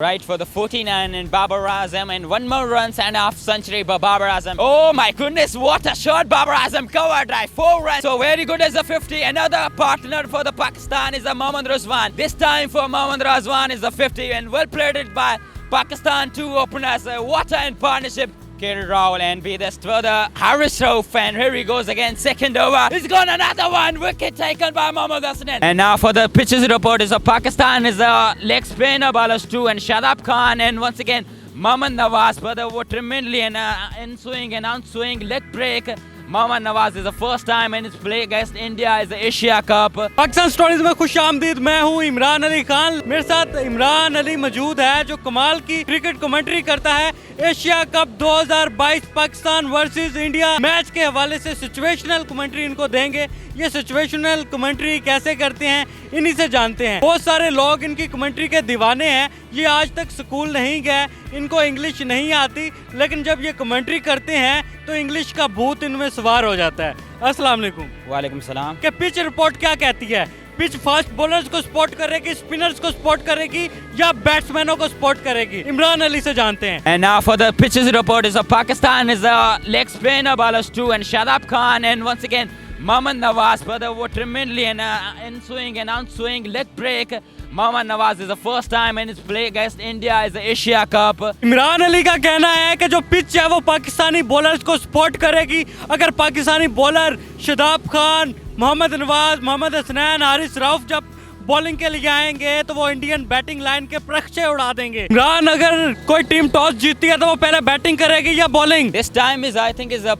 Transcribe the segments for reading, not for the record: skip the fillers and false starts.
Right for the 49 and Babar Azam, and one more runs and half century by Babar Azam. Oh my goodness, what a shot! Babar Azam cover drive, 4 runs. So very good as a 50. Another partner for the Pakistan is a Mohammad Rizwan. This time for Mohammad Rizwan is a 50, and well played it by Pakistan. 2 openers. What a partnership. Rahul and be this for the Harris Rauf, and here he goes again, second over. He's got another one, wicket taken by Mohammad Hasnan. And now for the pitches report is Pakistan is a leg spinner bowlers 2 and Shadab Khan, and once again Mohammad Nawaz for the tremendously and in swing and on swing leg break. Mohammad Nawaz is the first time in his play against India is the Asia Cup. Pakistan stories में खुश आमदीद। मैं हूँ इमरान अली खान। मेरे साथ इमरान अली मौजूद है जो कमाल की क्रिकेट कमेंट्री करता है। Asia cup 2022 Pakistan versus India match के हवाले से सिचुएशनल कमेंट्री इनको देंगे। ये सिचुएशनल कमेंट्री कैसे करते हैं इन्हीं से जानते हैं। बहुत सारे लोग इनकी कमेंट्री के दीवाने हैं। ये आज तक स्कूल नहीं गए, इनको इंग्लिश नहीं आती, लेकिन जब ये कमेंट्री करते हैं तो इंग्लिश का भूत इनमें सवार हो जाता है। अस्सलाम वालेकुम। वालेकुम सलाम। कि पिच रिपोर्ट क्या कहती है? पिच फास्ट बॉलर्स को सपोर्ट करेगी, स्पिनर्स को सपोर्ट करेगी या बैट्समैनों को सपोर्ट करेगी? इमरान अली से जानते हैं। And now for the pitches report is Pakistan is a leg spinner bowlers 2 and Shadab Khan, and once again Mohammad Nawaz for the tremendously and in swing and on swing leg break. Mohammad Nawaz is the first time in his play against India is the Asia Cup. Imran Ali का कहना है कि जो pitch है वो Pakistani bowlers को support करेगी। अगर पाकिस्तानी बॉलर शादाब खान, मोहम्मद नवाज, मोहम्मद हसनैन, हारिस रऊफ जब बॉलिंग के लिए आएंगे तो वो इंडियन बैटिंग लाइन के प्रक्षे उड़ा देंगे। इमरान, अगर कोई टीम टॉस जीतती है तो वो पहले बैटिंग करेगी या bowling? This time is I think is a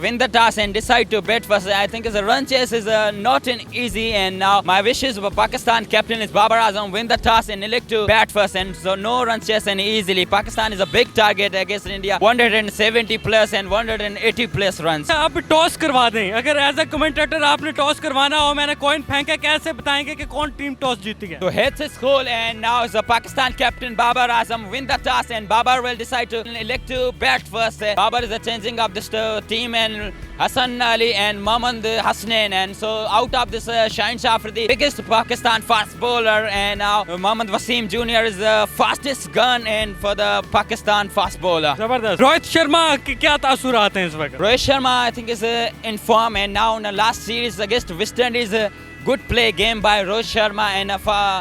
win the toss and decide to bat first. I think is a run chase is not an easy, and now my wishes for Pakistan captain is Babar Azam win the toss and elect to bat first, and so no run chase and easily. Pakistan is a big target against India, 170 plus and 180 plus runs. आप toss करवा दें। अगर as a commentator आपने toss करवाना हो, मैंने coin फेंका, कैसे बताएंगे कि कौन टीम टॉस जीती है? So hits his goal, and now is the Pakistan captain Babar Azam win the toss, and Babar will decide to elect to bat first. Babar is changing up this team, and Hassan Ali and Mohammad Hasnain, and so out of this Shaheen Shafri, biggest Pakistan fast bowler, and now Mohammad Wasim Jr. is the fastest gun and for the Pakistan fast bowler. जबरदस्त। रोहित शर्मा के क्या तासुरात हैं इस वक्त? Rohit Sharma I think is in form, and now in the last series against West Indies good play game by Rohit Sharma, and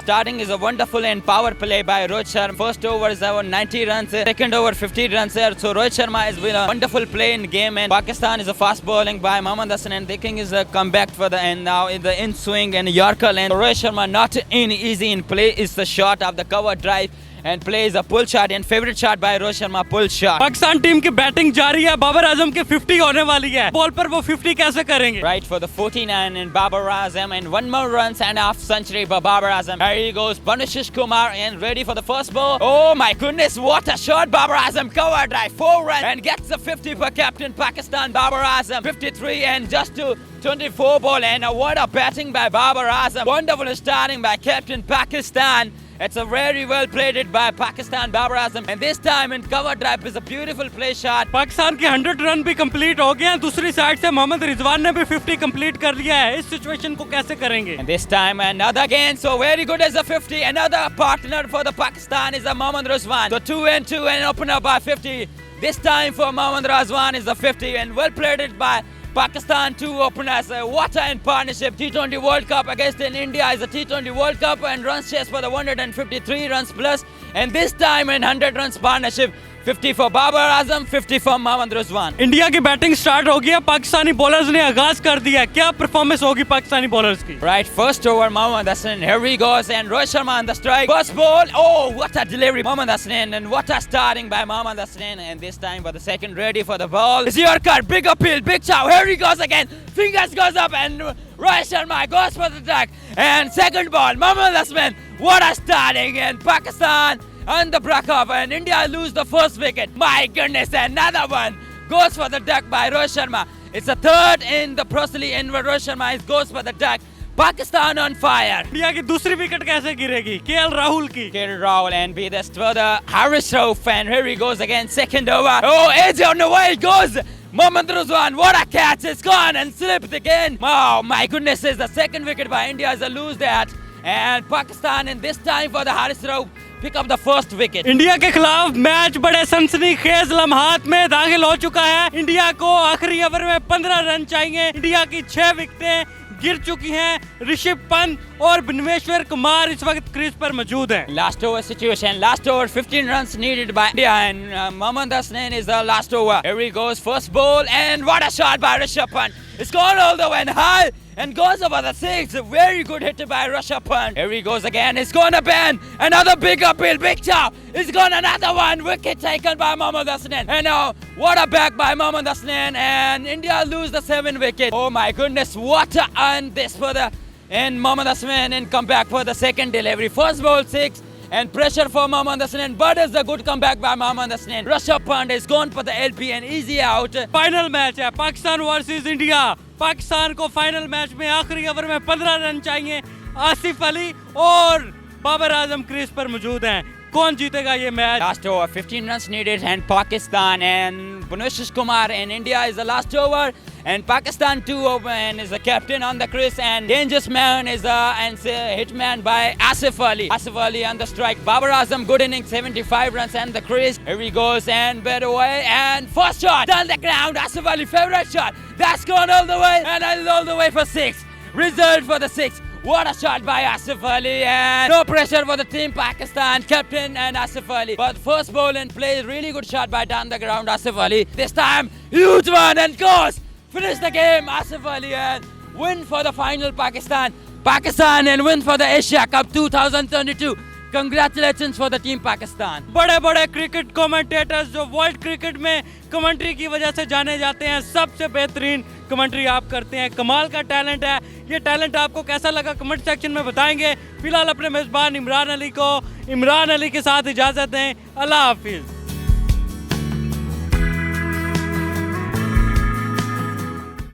starting is a wonderful and power play by Rohit Sharma. First over is about 90 runs, second over 50 runs there. So Rohit Sharma has been a wonderful play in game, and Pakistan is a fast bowling by Mohammad Hassan, and thinking is a comeback for the end now in the in swing and Yorker lane. Rohit Sharma not in easy in play is the shot of the cover drive, and plays a pull shot, and favorite shot by Rohit Sharma pull shot. Pakistan team की batting जारी है। बाबर आजम की 50 होने वाली है। Ball पर वो 50 कैसे करेंगे? Right for the 49 and Babar Azam, and one more runs and half century by Babar Azam. There he goes, Banashish Kumar, and ready for the first ball. Oh my goodness, what a shot! Babar Azam cover drive, 4 runs, and gets the 50 for captain Pakistan Babar Azam. 53 and just to 24 ball, and what a batting by Babar Azam. Wonderful starting by captain Pakistan. It's a very well played it by Pakistan Babar Azam, and this time in cover drive is a beautiful play shot. Pakistan के 100 run भी complete हो गए हैं। दूसरी side से मोहम्मद रिजवान ने भी 50 complete कर लिया है। इस सिचुएशन को कैसे करेंगे? And this time another again, so very good as a 50. Another partner for the Pakistan is a Mohammad Rizwan. So 2 and 2 and open up by 50. This time for Mohammad Rizwan is a 50, and well played it by Pakistan. 2 openers. What in partnership. T20 World Cup against in India is a T20 World Cup, and runs chase for the 153 runs plus, and this time in 100 runs partnership. 50 for Babar Azam, 50 for Mohammad Rizwan. India की batting start हो गई है। Pakistani bowlers ने आगाज कर दिया है। क्या परफॉर्मेंस होगी पाकिस्तानी बॉलर्स की? Right, first over Mohammad Hassan, here he goes, and Rohit Sharma on the strike. First ball, oh what a delivery Mohammad Hassan, and what a starting by Mohammad Hassan, and this time for the second ready for the ball. It's your card, big appeal, big chow, here he goes again, fingers goes up, and Rohit Sharma goes for the attack, and second ball, Mohammad Hassan, what a starting, and Pakistan on the break off, and India lose the first wicket. My goodness, another one goes for the duck by Rohit Sharma. It's a third in the Prosley, and Rohit Sharma goes for the duck. Pakistan on fire. India की दूसरी wicket कैसे गिरेगी? KL Rahul की। KL Rahul, and be this for the Harris Rauf, and here he goes again, second over. Oh, AJ on the way it goes. Mohammad Rizwan, what a catch! It's gone and slipped again. Oh my goodness, is the second wicket by India is a lose that. And Pakistan, and this time for the Harris Rauf, pick up the first wicket. India के खिलाफ match बड़े सनसनीखेज लम्हात में दाखिल हो चुका है। India को आखिरी ओवर में 15 रन चाहिए। इंडिया की 6 विकेटें गिर चुकी हैं। ऋषभ पंत और भुवनेश्वर कुमार इस वक्त क्रीज पर मौजूद हैं। Last over situation. Last over, 15 runs needed by India, and Mohammad Hasnain is the last over. Here he goes, first ball, and what a shot by Rishabh Pant. It's gone all the way high and goes over the 6. A very good hit by Rishabh Pant. Here he goes again. It's going to bend. Another big uphill, big chop. It's gone another one. Wicket taken by Mohammad Hasnain. And now, what a back by Mohammad Hasnain, and India lose the 7th wicket. Oh my goodness, what a earn this for the and Mohammad Hasnain and come back for the second delivery. First ball 6. And pressure for Mohammad Hasnain, but it's a good comeback by Mohammad Hasnain. Rishabh Pant is gone for the LP and easy out. Final match है Pakistan versus India. Pakistan को final match में आखिरी over में 15 run चाहिए। आसिफ अली और Babar Azam crease पर मौजूद हैं। कौन जीतेगा ये match? Last over, 15 runs needed, and Pakistan and Bhunesh Kumar and India is the last over, and Pakistan 2 over and is the captain on the crease, and dangerous man is and hitman by Asif Ali. Asif Ali on the strike. Babar Azam, good inning, 75 runs and the crease. Here he goes and bed away, and first shot down the ground. Asif Ali, favorite shot. That's gone all the way, and all the way for 6. Reserved for the 6. What a shot by Asif Ali, and no pressure for the team Pakistan, captain and Asif Ali. But first ball in play, really good shot by down the ground Asif Ali. This time, huge one and goes. Finish the game, Asif Ali, and win for the final Pakistan. Pakistan and win for the Asia Cup 2022. Congratulations for the team Pakistan. बड़े बड़े cricket commentators जो world cricket में commentary की वजह से जाने जाते हैं, सबसे बेहतरीन कमेंट्री आप करते हैं। कमाल का टैलेंट है। ये टैलेंट आपको कैसा लगा कमेंट सेक्शन में बताएंगे। फिलहाल अपने मेजबान इमरान अली को इमरान अली के साथ इजाजत दें। अल्लाह हाफिज।